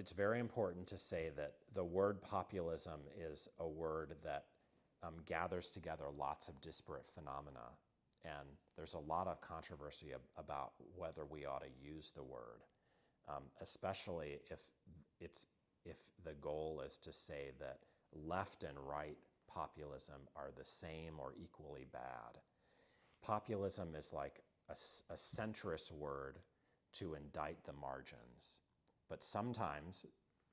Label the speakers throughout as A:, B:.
A: it's very important to say that the word populism is a word that gathers together lots of disparate phenomena. And there's a lot of controversy about whether we ought to use the word, especially if the goal is to say that left and right populism are the same or equally bad. Populism is like a centrist word to indict the margins. But sometimes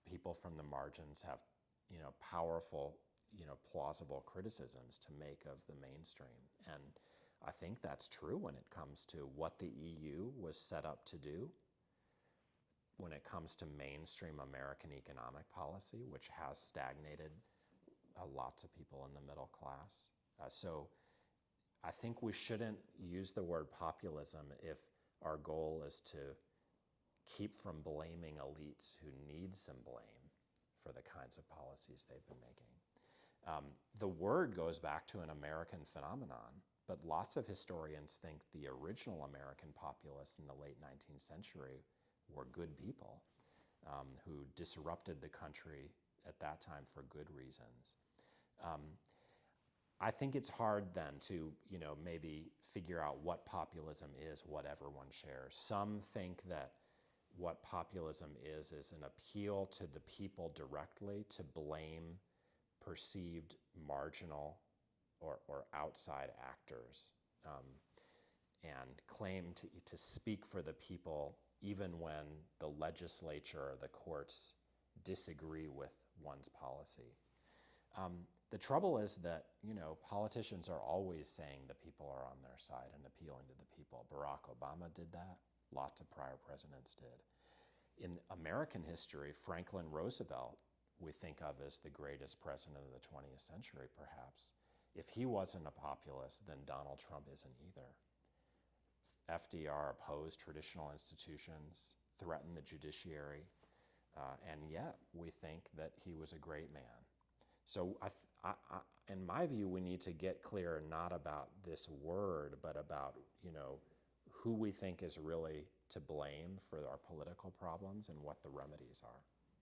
A: people from the margins have, powerful, plausible criticisms to make of the mainstream. And I think that's true when it comes to what the EU was set up to do, when it comes to mainstream American economic policy, which has stagnated lots of people in the middle class. So I think we shouldn't use the word populism if our goal is to keep from blaming elites who need some blame for the kinds of policies they've been making. The word goes back to an American phenomenon, but lots of historians think the original American populists in the late 19th century were good people who disrupted the country at that time for good reasons. I think it's hard then to, maybe figure out what populism is, what everyone shares. Some think that what populism is an appeal to the people directly to blame perceived marginal or outside actors and claim to speak for the people even when the legislature or the courts disagree with one's policy. The trouble is that, politicians are always saying the people are on their side and appealing to the people. Barack Obama did that. Lots of prior presidents did. In American history, Franklin Roosevelt, we think of as the greatest president of the 20th century, perhaps. If he wasn't a populist, then Donald Trump isn't either. FDR opposed traditional institutions, threatened the judiciary, and yet we think that he was a great man. So in my view, we need to get clear not about this word, but about, who we think is really to blame for our political problems and what the remedies are.